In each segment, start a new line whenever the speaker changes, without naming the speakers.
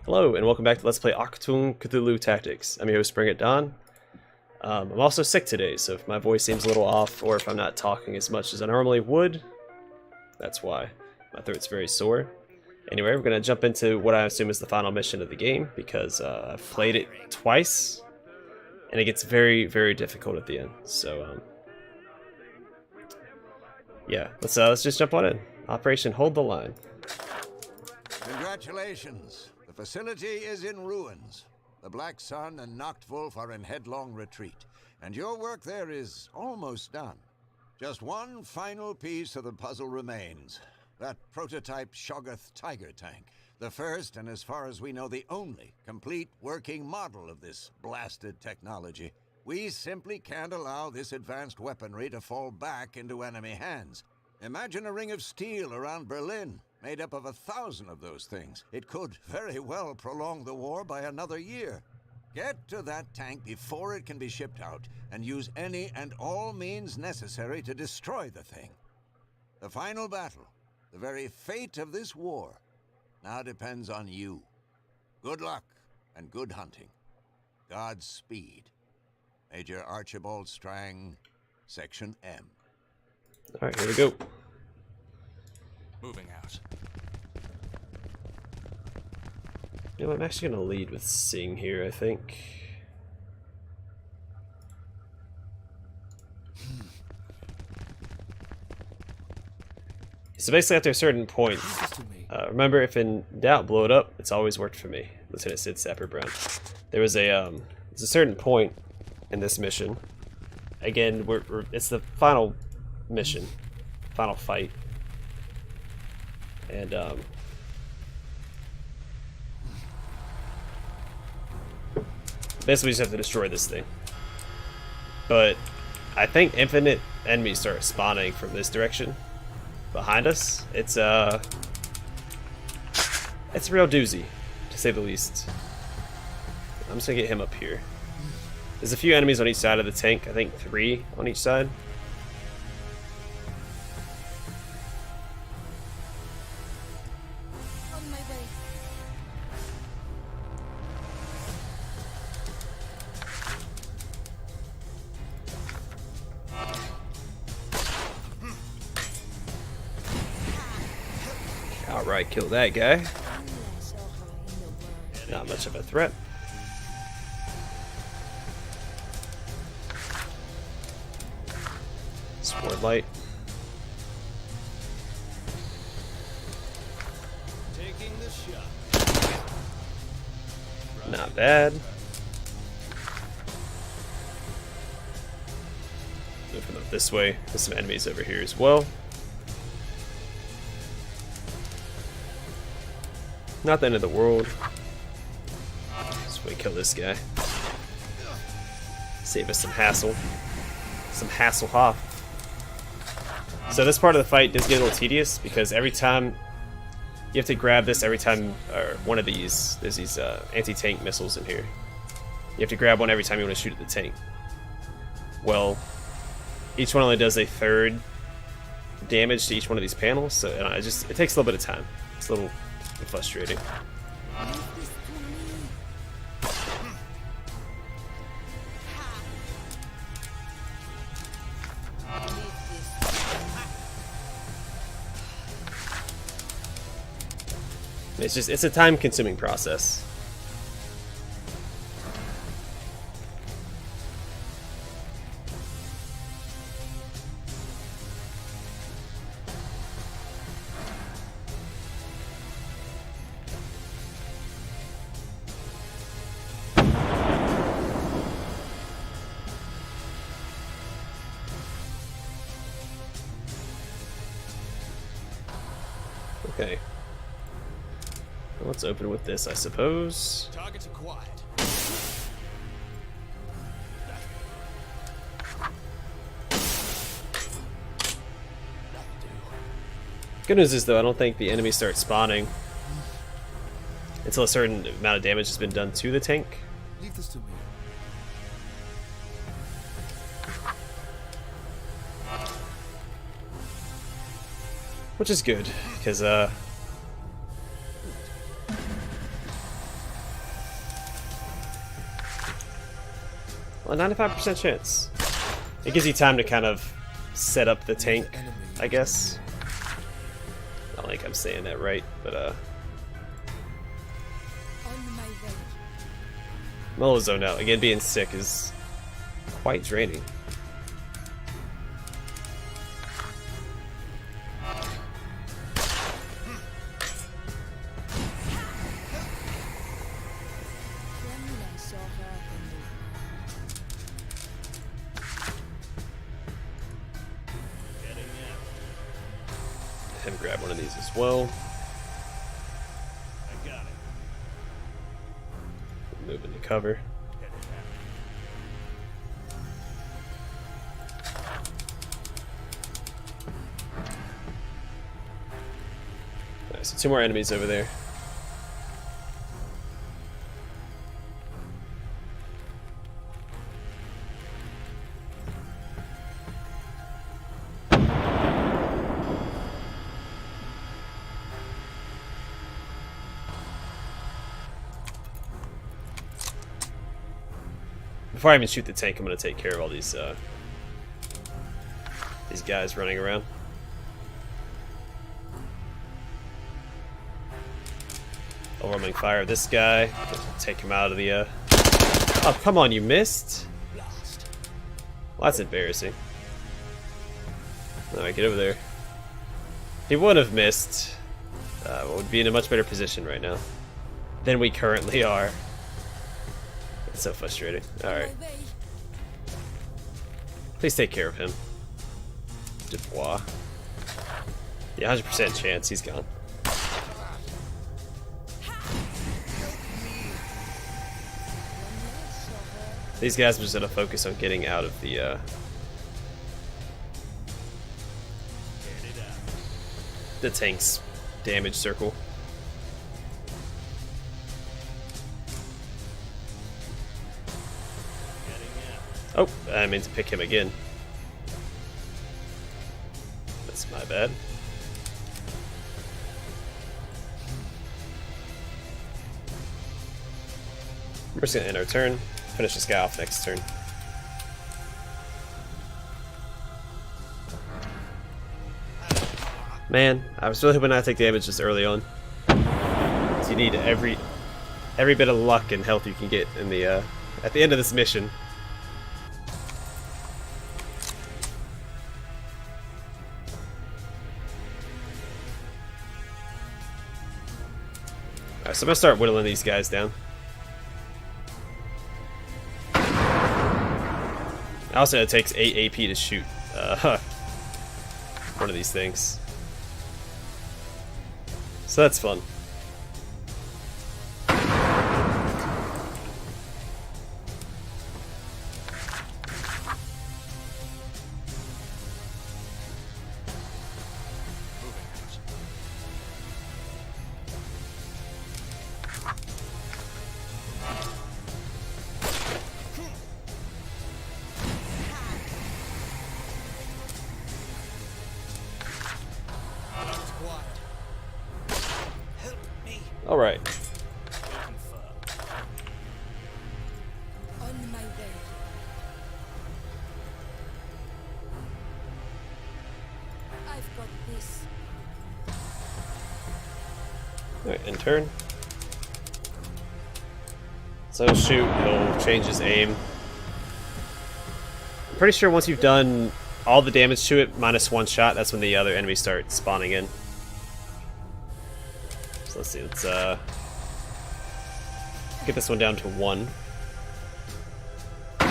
Hello and welcome back to Let's Play Achtung, Cthulhu Tactics. I'm your host BringItDon. I'm also sick today, so if my voice seems a little off or if I'm not talking as much as I normally would, that's why. My throat's very sore. Anyway, we're going to jump into what I assume is the final mission of the game because I've played it twice and it gets very, very difficult at the end. So, yeah, let's just jump on in. Operation Hold the Line.
Congratulations. The facility is in ruins. The Black Sun and Noctwolf are in headlong retreat, and your work there is almost done. Just one final piece of the puzzle remains. That prototype Shoggoth Tiger Tank. The first, and as far as we know, the only complete working model of this blasted technology. We simply can't allow this advanced weaponry to fall back into enemy hands. Imagine a ring of steel around Berlin, made up of 1,000 of those things. It could very well prolong the war by another year. Get to that tank before it can be shipped out, and use any and all means necessary to destroy the thing. The final battle, the very fate of this war, now depends on you. Good luck and good hunting. Godspeed. Major Archibald Strang, Section M.
Alright, here we go.
Moving out.
You know, I'm actually going to lead with Sing here, I think. So basically after a certain point, remember if in doubt, blow it up. It's always worked for me. Lieutenant Sid Sapper Brown. There's a certain point in this mission. Again, it's the final mission, final fight. And basically we just have to destroy this thing. But I think infinite enemies start spawning from this direction behind us. It's a real doozy, to say the least. I'm just gonna get him up here. There's a few enemies on each side of the tank. I think 3 on each side. Outright kill that guy. Not much of a threat. Sword light.
Taking the shot.
Not bad. Moving up this way. There's some enemies over here as well. Not the end of the world. Just wait, kill this guy. Save us some hassle. Some hassle-ha. So this part of the fight does get a little tedious because every time you have to grab this every time, or one of these, there's these anti-tank missiles in here. You have to grab one every time you want to shoot at the tank. Well, each one only does a third damage to each one of these panels, so it takes a little bit of time. It's a little frustrating. It's a time-consuming process. Okay. Let's open with this, I suppose.
Targets acquired.
Good news is, though, I don't think the enemies start spawning until a certain amount of damage has been done to the tank.
Leave this to me.
Which is good, because Well, 95% chance. It gives you time to kind of set up the tank, I guess. I don't think I'm saying that right, but
On my way.
I'm a little zoned out. Again, being sick is quite draining. Have him grab one of these as well.
I got it.
Move into cover. Alright, so 2 more enemies over there. Before I even shoot the tank, I'm gonna take care of all these guys running around. Overwhelming fire of this guy. Take him out of the. Oh, come on! You missed. Well, that's embarrassing. All right, get over there. He would have missed. Would be in a much better position right now than we currently are. It's so frustrating. Alright. Please take care of him. Dubois. Yeah, 100% chance he's gone. These guys are just gonna focus on getting out of the tank's damage circle. Oh, I meant to pick him again. That's my bad. We're just gonna end our turn. Finish this guy off next turn. Man, I was really hoping not to take damage this early on. So you need every bit of luck and health you can get in the at the end of this mission. Alright, so I'm gonna start whittling these guys down. Also, it takes 8 AP to shoot one of these things. So that's fun. All right.
On my way. I've got this.
All right, in turn. So he'll shoot. He'll change his aim. I'm pretty sure once you've done all the damage to it, -1 shot, that's when the other enemies start spawning in. So let's see. Let's get this one down to 1.
I've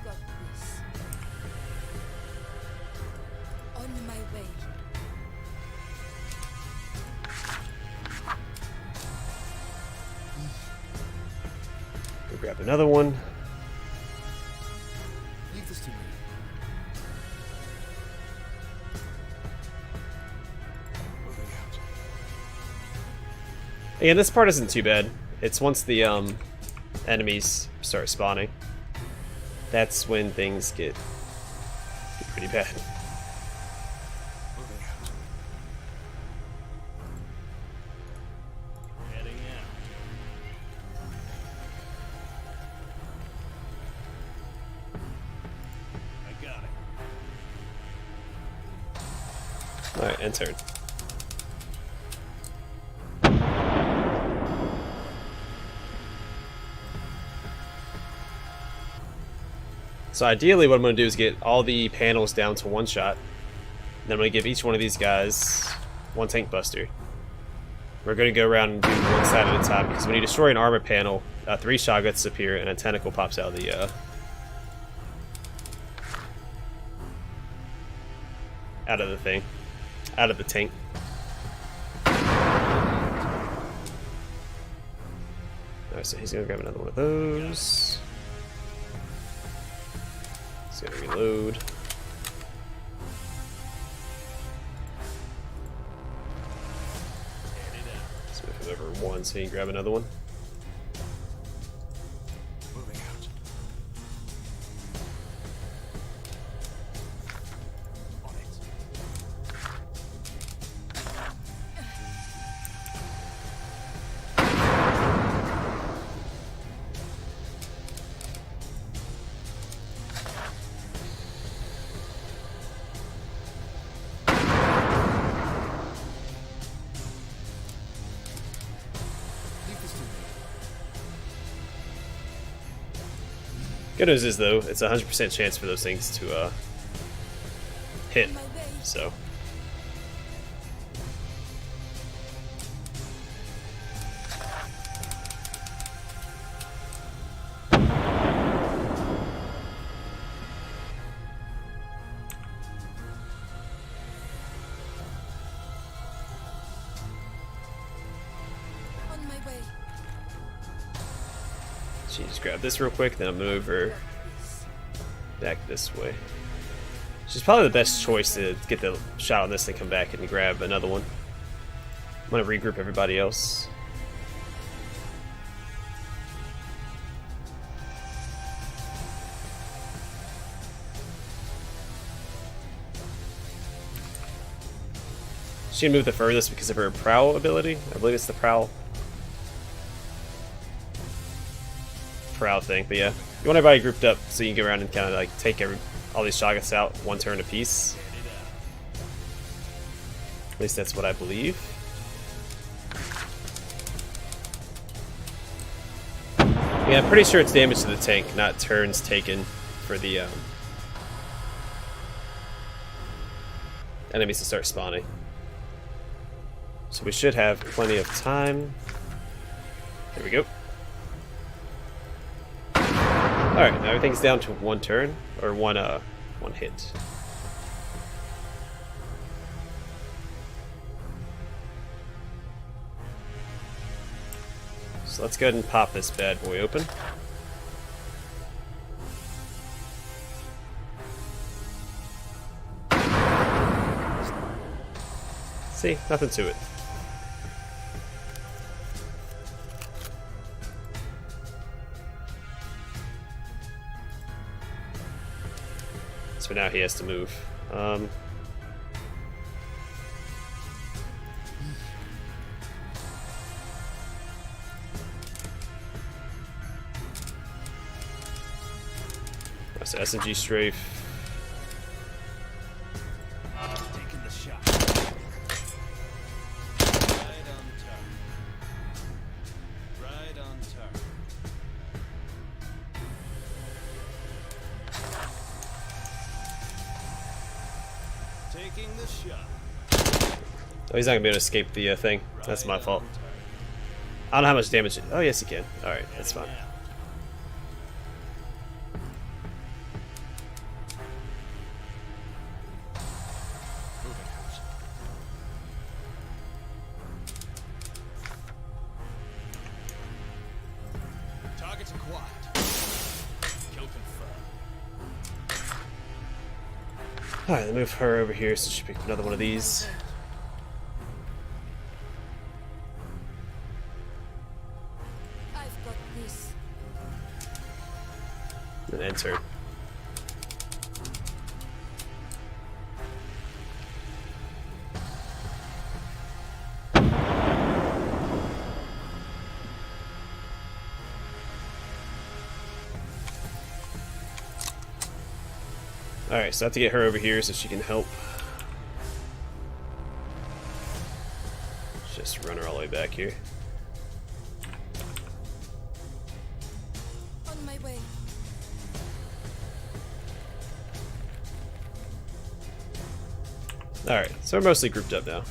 got this. On my way.
Go grab another one.
Leave this to me. Moving out.
Again, this part isn't too bad. It's once the enemies start spawning. That's when things get pretty bad.
Moving out. Heading out.
Alright, end turn. So ideally what I'm going to do is get all the panels down to one shot. Then I'm going to give each one of these guys one tank buster. We're going to go around and do one side at a time, because when you destroy an armor panel, 3 Shoggoths appear and a tentacle pops out of the thing. Out of the tank. Alright, so he's going to grab another one of those. He's going to reload. Let's move him over one so he can grab another one.
Moving out. On it. Leave this to me.
Good news is, though, it's a 100% chance for those things to hit.
On my way.
So
On my way.
she just grab this real quick, then I'll move her
Got this.
back this way. She's probably the best choice to get the shot on this and come back and grab another one. I'm gonna regroup everybody else. She can move the furthest because of her prowl ability. I believe it's the prowl thing, but yeah. You want everybody grouped up so you can go around and kind of like take all these Shoggoths out one turn apiece. At least that's what I believe. Yeah, I'm pretty sure it's damage to the tank, not turns taken for the enemies to start spawning. So we should have plenty of time. There we go. Alright, now everything's down to one turn, or one hit. So let's go ahead and pop this bad boy open. See, nothing to it. So now he has to move. So SMG strafe.
Taking the shot. Right on target. Right on target. Taking the shot.
Oh, he's not gonna be able to escape the thing. That's my fault. I don't know how much damage. Oh, yes, he can. Alright, that's fine.
Targets acquired. Kill confirmed.
Alright, move her over here so she pick another one of these.
I've got this.
And enter. Alright, so I have to get her over here so she can help. Just run her all the way back here.
On my way.
Alright, so we're mostly grouped up now.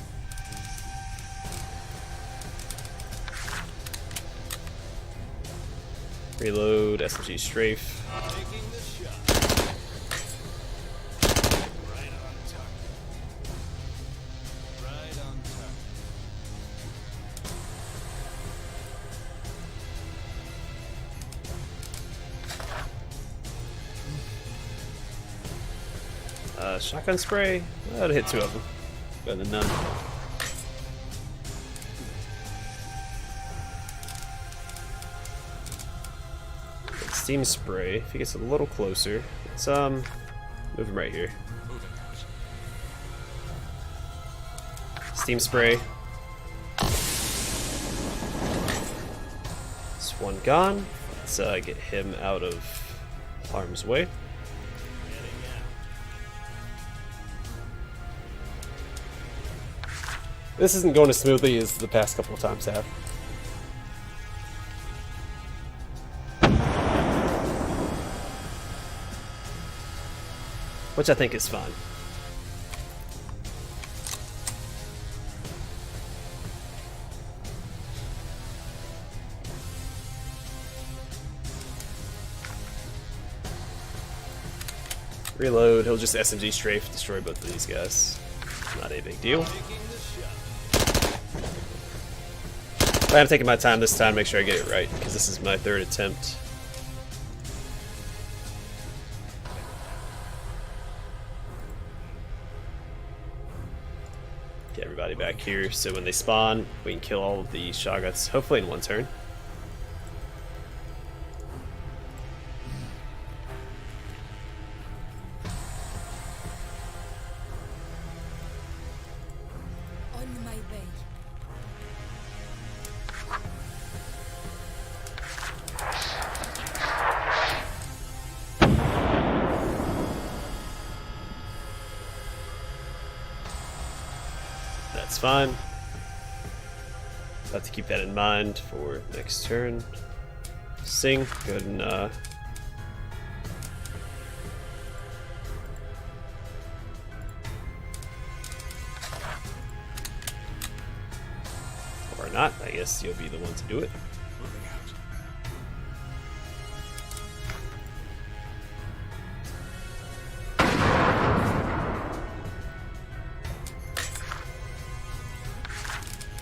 Reload, SMG strafe.
Taking the shot. Right on target. Right on target.
Shotgun spray. I'd hit 2 of them. Better than none. Steam spray. If he gets a little closer, let's move him right here. Steam spray. It's one gone. Let's get him out of harm's way. This isn't going as smoothly as the past couple of times have. Which I think is fine. Reload, he'll just SMG strafe, destroy both of these guys. Not a big deal. I'm taking my time this time to make sure I get it right, because this is my 3rd attempt. Get everybody back here so when they spawn, we can kill all of the Shoggoths, hopefully in one turn.
On my way.
That's fine. Have to keep that in mind for next turn. Sing, go ahead and or not, I guess you'll be the one to do it.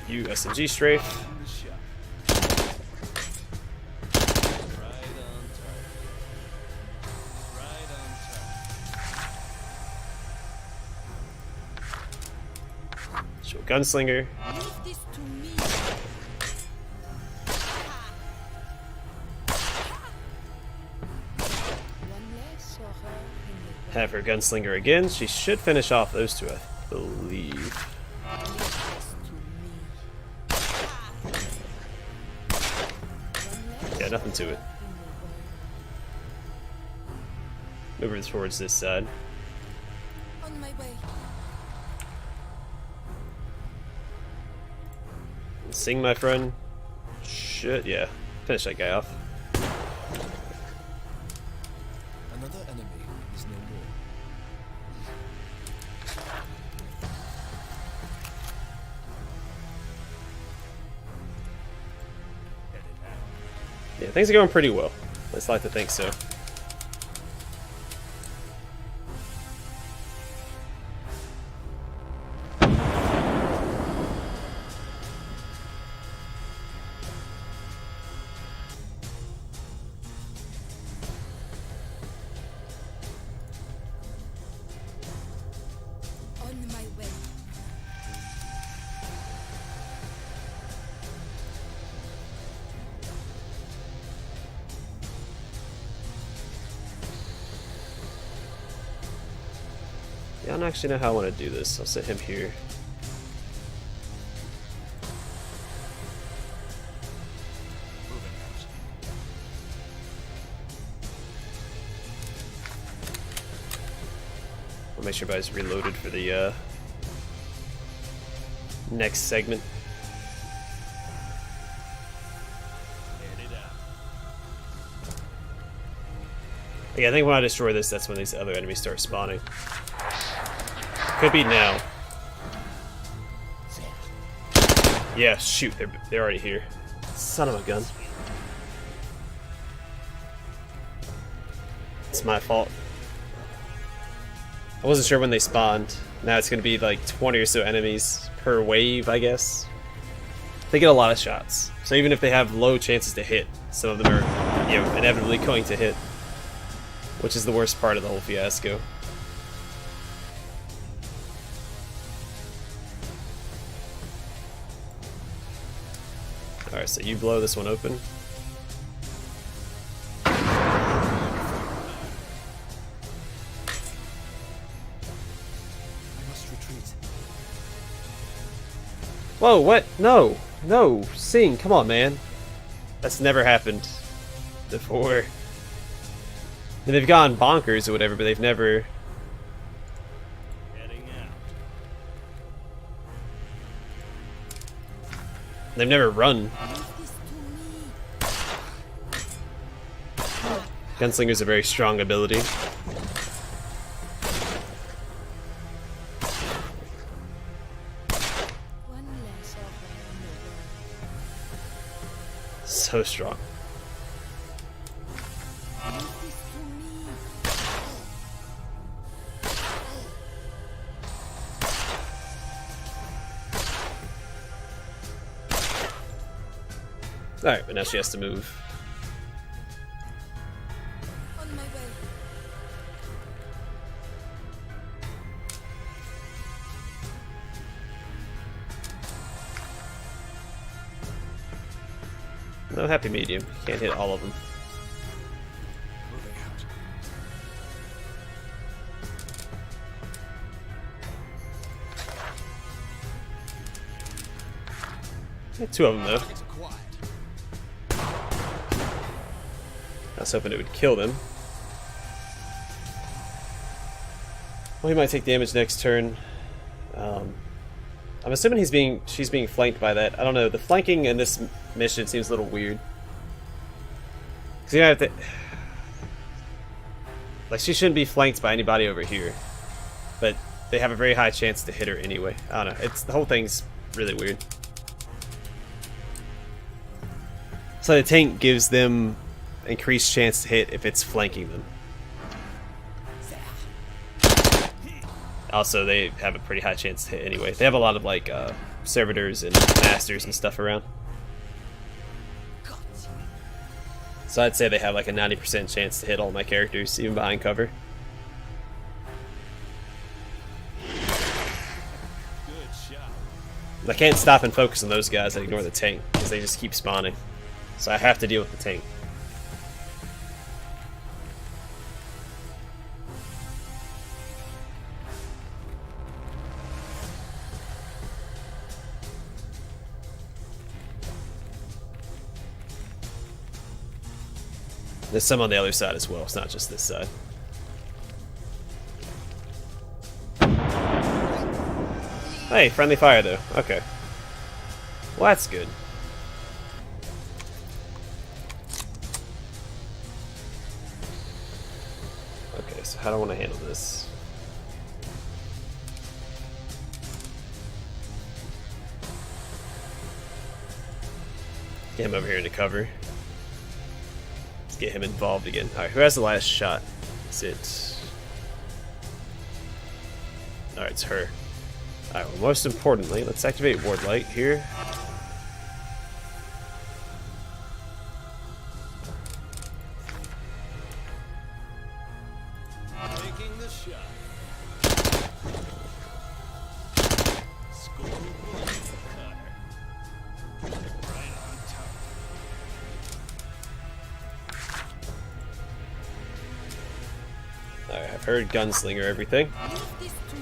You SMG strafe. Show gunslinger.
Leave this to me. One less horror in the
Have her gunslinger again. She should finish off those two, I believe.
Leave this to me. One less
Yeah, nothing to it.
in the world.
Move her towards this side.
On my way.
Sing, my friend. Shit, yeah. Finish that guy off.
Another enemy is no more.
Yeah, things are going pretty well. Let's like to think so.
On my way.
Yeah, I don't actually know how I want to do this. I'll set him here. I'll make sure everybody's reloaded for the next segment. Yeah, I think when I destroy this, that's when these other enemies start spawning. Could be now. Yeah, shoot, they're already here. Son of a gun. It's my fault. I wasn't sure when they spawned. Now it's gonna be like 20 or so enemies per wave, I guess. They get a lot of shots. So even if they have low chances to hit, some of them are, you know, inevitably going to hit. Which is the worst part of the whole fiasco. Alright, so you blow this one open. Whoa, what? No! No! Sing, come on, man. That's never happened before. And they've gone bonkers or whatever, but they've never...
Heading out.
They've never run. Gunslinger's a very strong ability.
One less horror in the world.
So strong.
Leave this to me.
Alright, but now she has to move.
On my way.
No happy medium. Can't hit all of them.
Moving out.
Two of them, though.
Targets acquired.
I was hoping it would kill them. Well, he might take damage next turn. I'm assuming she's being flanked by that. I don't know. The flanking in this mission seems a little weird. Cause you have to, like, she shouldn't be flanked by anybody over here, but they have a very high chance to hit her anyway. I don't know. The whole thing's really weird. So the tank gives them increased chance to hit if it's flanking them. Also, they have a pretty high chance to hit anyway. They have a lot of, like, servitors and masters and stuff around. So I'd say they have like a 90% chance to hit all my characters, even behind cover.
Good shot.
I can't stop and focus on those guys and ignore the tank, because they just keep spawning. So I have to deal with the tank. There's some on the other side as well, it's not just this side. Hey, friendly fire though. Okay. Well, that's good. Okay, so how do I want to handle this? Get him over here into cover. Let's get him involved again. Alright, who has the last shot? Is it... Alright, it's her. Alright, well, most importantly, let's activate Ward Light here.
Taking the shot. Score cutter. Right on top.
Alright, I've heard Gunslinger everything.
Leave this to me.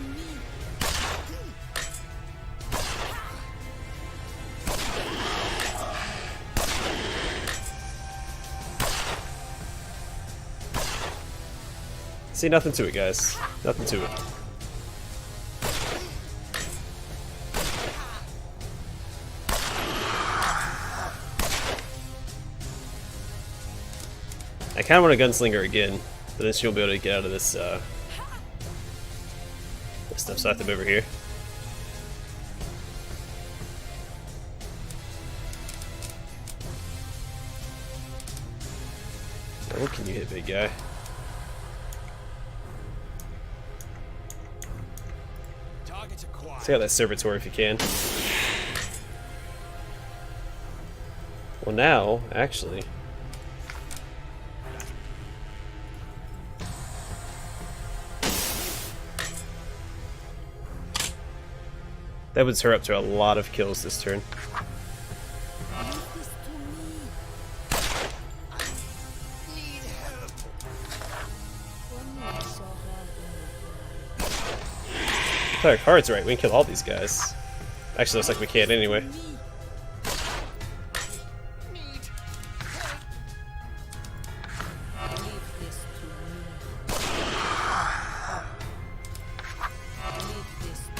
See, nothing to it, guys. Nothing to it. I kind of want a Gunslinger again, So then she'll be able to get out of this, this stuff. So I have to move over here. Now, what can you hit, big guy?
Target's acquired.
Take out that servitor if you can. Well, now, actually. That puts her up to a lot of kills this turn.
Leave this to me.
Need help.
One less horror in
If our card's right, we can kill all these guys. Actually, looks like we can't anyway.
me.
Need
Leave this to me. Leave this to me.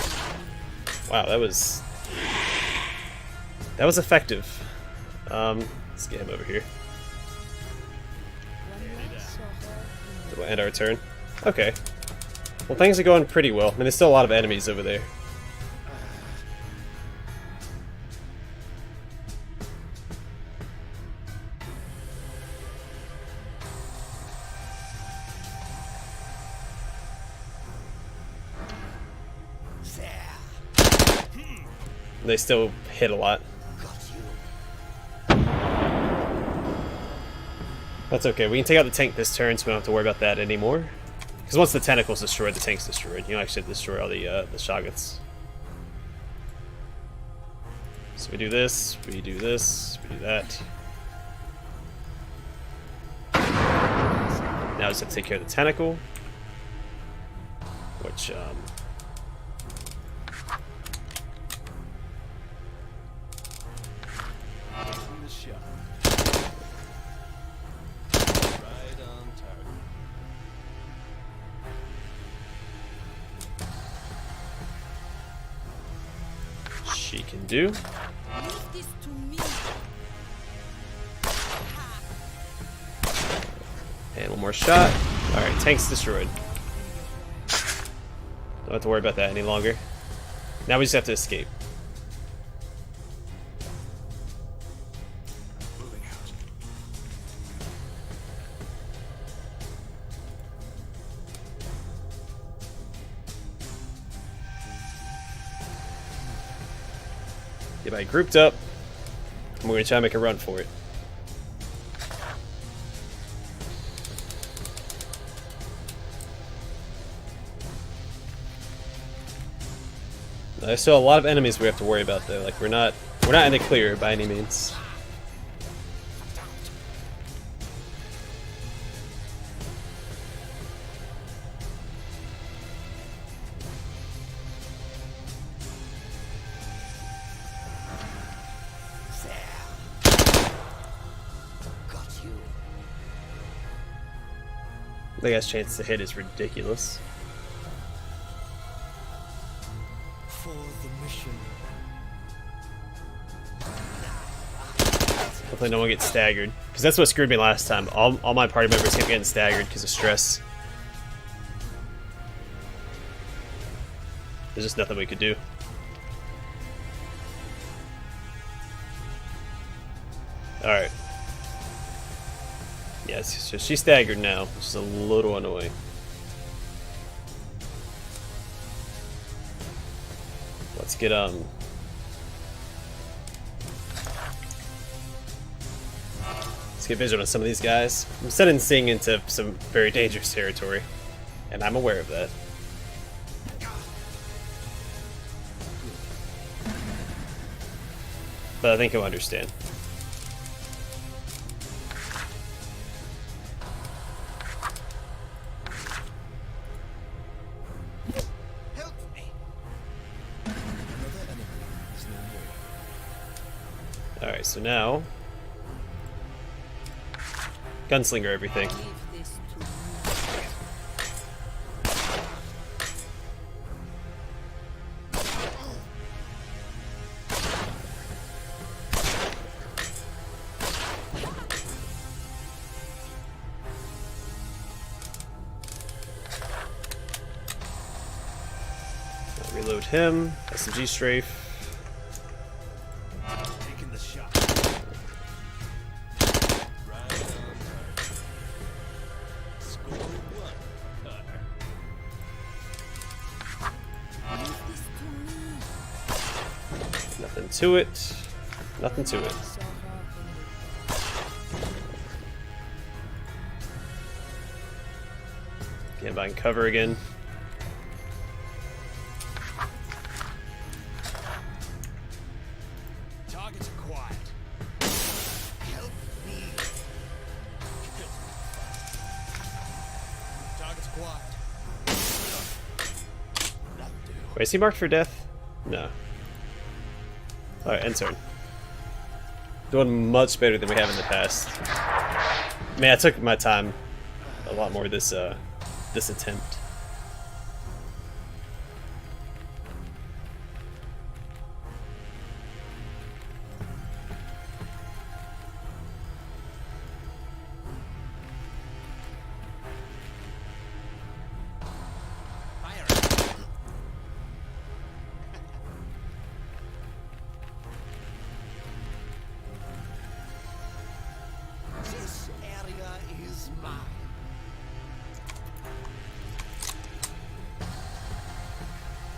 Wow, that was effective. Let's get him over here.
One less horror in
We'll end our turn. Okay. Well, things are going pretty well. I mean, there's still a lot of enemies over there. They still hit a lot. That's okay. We can take out the tank this turn, so we don't have to worry about that anymore. Because once the tentacle's destroyed, the tank's destroyed. You don't actually have to destroy all the Shoggoths. So we do this, we do this, we do that. Now I just have to take care of the tentacle. Which,
taking the shot. Right on target.
she can do.
Leave this to me.
And one more shot. Alright, tank's destroyed. Don't have to worry about that any longer. Now we just have to escape.
Moving out.
Get everybody grouped up. And we're going to try to make a run for it. There's still a lot of enemies we have to worry about though. Like we're not in the clear by any means.
Got you.
The guy's chance to hit is ridiculous.
For the mission.
Hopefully no one gets staggered. Because that's what screwed me last time. All my party members kept getting staggered because of stress. There's just nothing we could do. Alright. Yes, so she's staggered now, which is a little annoying. Let's get let's get visual on some of these guys. I'm sending Sing into some very dangerous territory, and I'm aware of that. But I think he'll understand.
Help me. Another enemy is no more.
Alright, so now gunslinger everything.
Leave this to me.
him. SMG strafe.
Taking the shot. Right on target. Score one.
Leave this to me.
Nothing to it. Nothing to it.
I saw her in
Getting behind cover again.
Targets acquired. Help me. Targets acquired. That'll do.
Wait, is he marked for death? No. Alright, end turn. Doing much better than we have in the past. Man, I took my time a lot more this attempt.
Fire. This area is mine.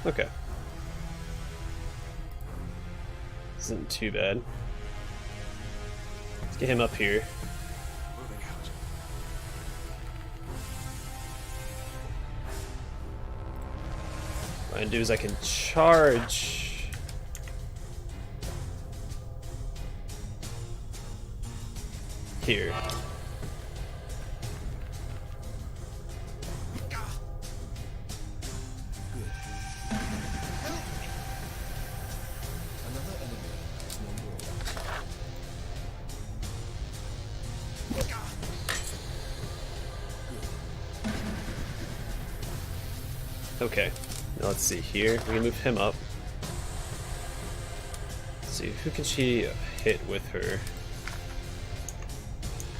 Okay. Isn't too bad. Let's get him up here.
Moving out.
What I can do is I can charge. Here.
Good. Help me. Another enemy is no more.
Okay. Now let's see here. We can move him up. Let's see, who can she hit with her?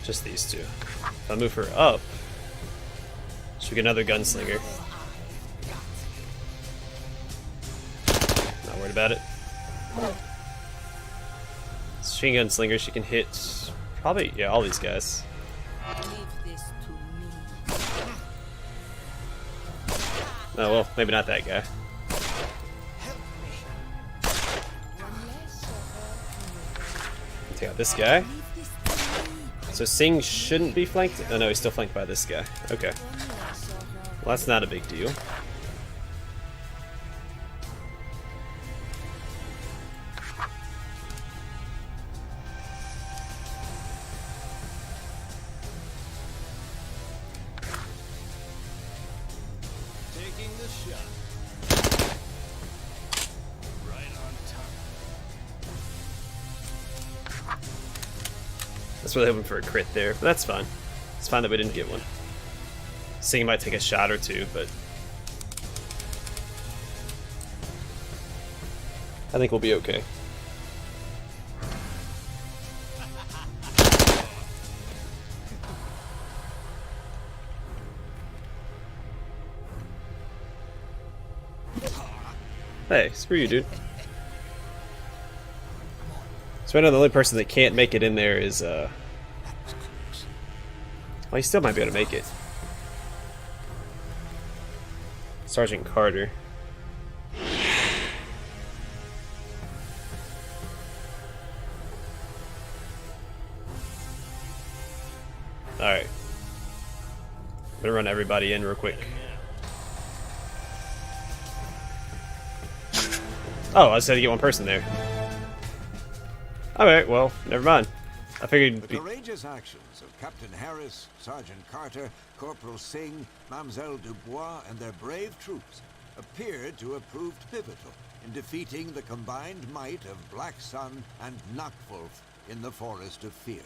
Just these two. If I move her up, should we get another gunslinger? Not worried about it. Machine gunslinger, she can hit probably, yeah, all these guys.
Leave this to me.
Oh well, maybe not that guy.
One less of her
Take out this guy.
in the Leave this to me.
So Singh shouldn't be flanked. Oh no, he's still flanked by this guy. Okay.
One less of her.
Well, that's not a big deal.
Taking the shot. Right on target.
That's really hoping for a crit there, but that's fine. It's fine that we didn't get one. Singh might take a shot or two, but I think we'll be okay. Hey, screw you, dude. So right now the only person that can't make it in there is, well, he still might be able to make it. Sergeant Carter. Alright. I'm gonna run everybody in real quick. Oh, I just had to get one person there. Alright, well, never mind. I figured
The
it'd be...
courageous actions of Captain Harris, Sergeant Carter, Corporal Singh, Mademoiselle Dubois, and their brave troops appeared to have proved pivotal in defeating the combined might of Black Sun and Noctwolf in the Forest of Fear.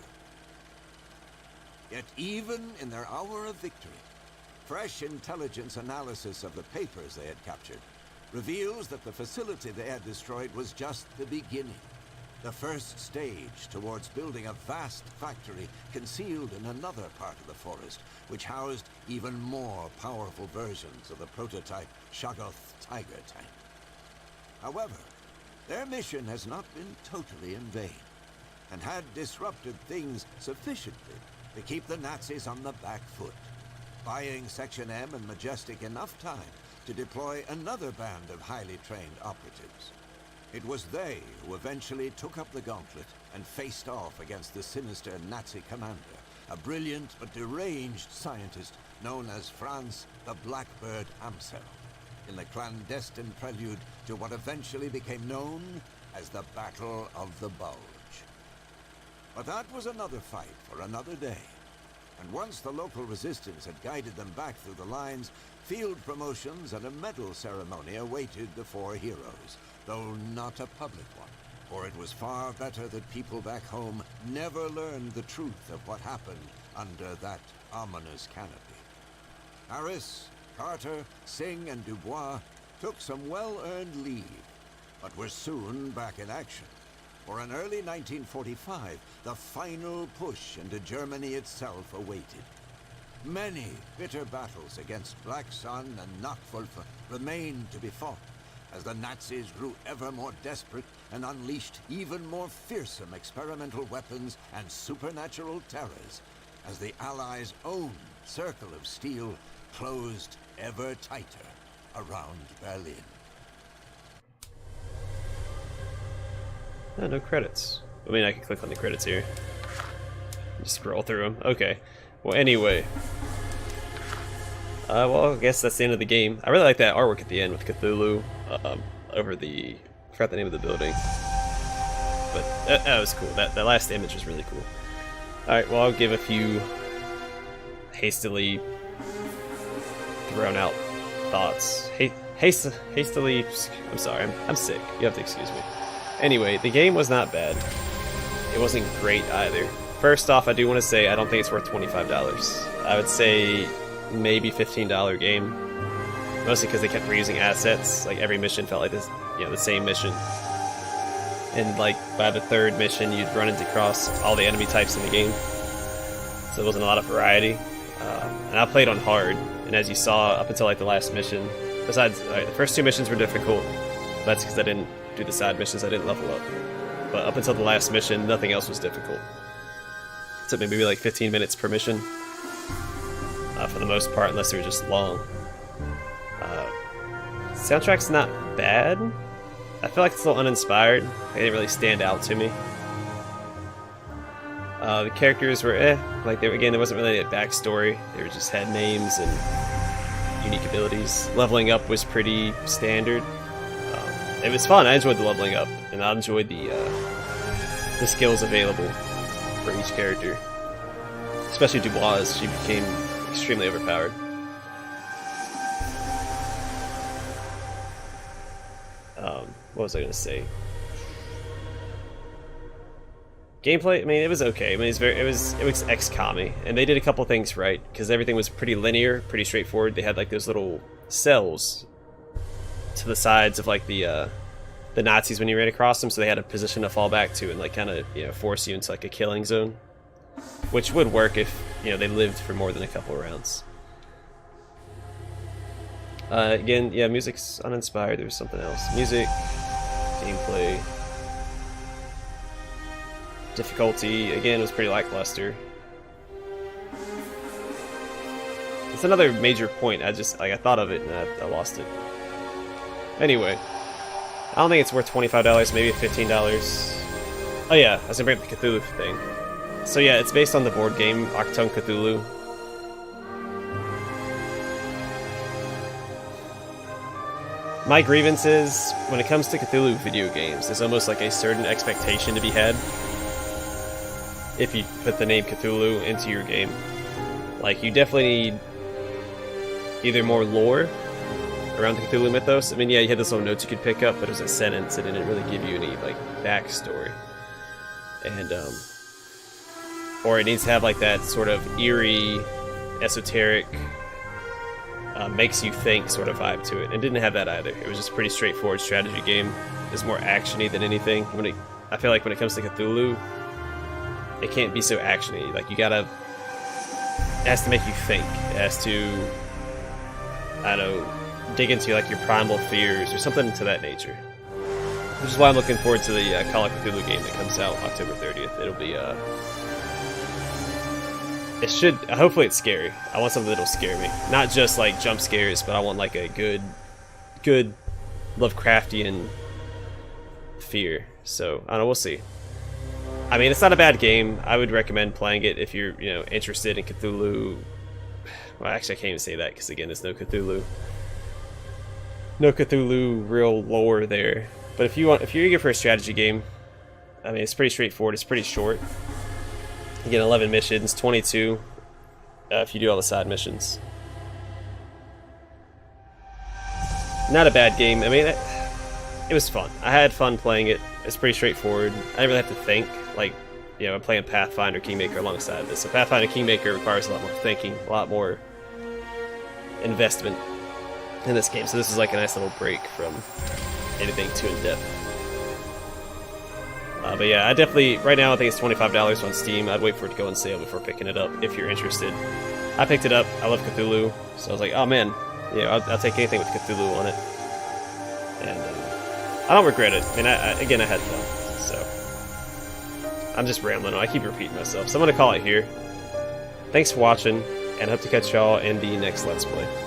Yet even in their hour of victory, fresh intelligence analysis of the papers they had captured reveals that the facility they had destroyed was just the beginning. The first stage towards building a vast factory concealed in another part of the forest, which housed even more powerful versions of the prototype Shoggoth Tiger Tank. However, their mission has not been totally in vain, and had disrupted things sufficiently to keep the Nazis on the back foot, buying Section M and Majestic enough time to deploy another band of highly trained operatives. It was they who eventually took up the gauntlet and faced off against the sinister Nazi commander, a brilliant but deranged scientist known as Franz the Blackbird Amsel, in the clandestine prelude to what eventually became known as the Battle of the Bulge. But that was another fight for another day. And once the local resistance had guided them back through the lines, field promotions and a medal ceremony awaited the four heroes, though not a public one. For it was far better that people back home never learned the truth of what happened under that ominous canopy. Harris, Carter, Singh, and Dubois took some well-earned leave, but were soon back in action. For in early 1945, the final push into Germany itself awaited. Many bitter battles against Black Sun and Nachtwolf remained to be fought, as the Nazis grew ever more desperate and unleashed even more fearsome experimental weapons and supernatural terrors, as the Allies' own circle of steel closed ever tighter around Berlin.
Oh, no credits. I mean, I can click on the credits here. Just scroll through them. Okay. Well, anyway. Well, I guess that's the end of the game. I really like that artwork at the end with Cthulhu over the... I forgot the name of the building. But that was cool. That last image was really cool. Alright, well, I'll give a few hastily thrown out thoughts. Hastily... I'm sorry, I'm sick. You have to excuse me. Anyway, the game was not bad. It wasn't great either. First off, I do want to say I don't think it's worth $25. I would say maybe $15 game. Mostly because they kept reusing assets. Like every mission felt like this, the same mission. And like by the third mission, you'd run into across all the enemy types in the game. So there wasn't a lot of variety. And I played on hard. And as you saw, up until like the last mission, besides the first two missions were difficult. That's because I didn't do the side missions, I didn't level up. But up until the last mission, nothing else was difficult. It took maybe like 15 minutes per mission. For the most part, unless they were just long. Soundtrack's not bad. I feel like it's a little uninspired. They didn't really stand out to me. The characters were like there wasn't really a backstory. They were just had names and unique abilities. Leveling up was pretty standard. It was fun. I enjoyed the leveling up, and I enjoyed the skills available for each character. Especially Dubois, she became extremely overpowered. What was I gonna say? Gameplay, I mean, it was okay. I mean, it was XCOM-y, and they did a couple things right because everything was pretty linear, pretty straightforward. They had like those little cells to the sides of like the Nazis when you ran across them, so they had a position to fall back to and like kind of force you into like a killing zone, which would work if they lived for more than a couple rounds. Again, yeah, music's uninspired. There was something else. Music, gameplay, difficulty again was pretty lackluster. It's another major point. I thought of it and I lost it. Anyway, I don't think it's worth $25, maybe $15. Oh yeah, I was gonna bring up the Cthulhu thing. So yeah, it's based on the board game Achtung, Cthulhu. My grievance is, when it comes to Cthulhu video games, there's almost like a certain expectation to be had if you put the name Cthulhu into your game. Like, you definitely need either more lore around the Cthulhu mythos. I mean, yeah, you had those little notes you could pick up, but it was a sentence. It didn't really give you any, like, backstory. And, or it needs to have, like, that sort of eerie, esoteric, makes you think sort of vibe to it. It didn't have that either. It was just a pretty straightforward strategy game. It's more action-y than anything. I feel like when it comes to Cthulhu, it can't be so action-y. Like, it has to make you think. It has to, I don't know, dig into like your primal fears or something to that nature. Which is why I'm looking forward to the Call of Cthulhu game that comes out October 30th. It'll be, it should, hopefully it's scary. I want something that'll scare me. Not just like jump scares, but I want like a good Lovecraftian fear. So, I don't know, we'll see. I mean, it's not a bad game. I would recommend playing it if you're, you know, interested in Cthulhu. Well, actually, I can't even say that because, again, there's no Cthulhu. No Cthulhu real lore there. But if you're eager for a strategy game, I mean, it's pretty straightforward. It's pretty short. You get 11 missions, 22 if you do all the side missions. Not a bad game. I mean, it was fun. I had fun playing it. It's pretty straightforward. I didn't really have to think. Like, you know, I'm playing Pathfinder, Kingmaker alongside this. So Pathfinder, Kingmaker requires a lot more thinking, a lot more investment in this game. So this is like a nice little break from anything too in-depth. But yeah, I definitely, right now I think it's $25 on Steam. I'd wait for it to go on sale before picking it up if you're interested. I picked it up. I love Cthulhu. So I was like, oh man, yeah, I'll take anything with Cthulhu on it. And I don't regret it. I mean, again, I had fun. So I'm just rambling on. I keep repeating myself. So I'm going to call it here. Thanks for watching, and I hope to catch y'all in the next Let's Play.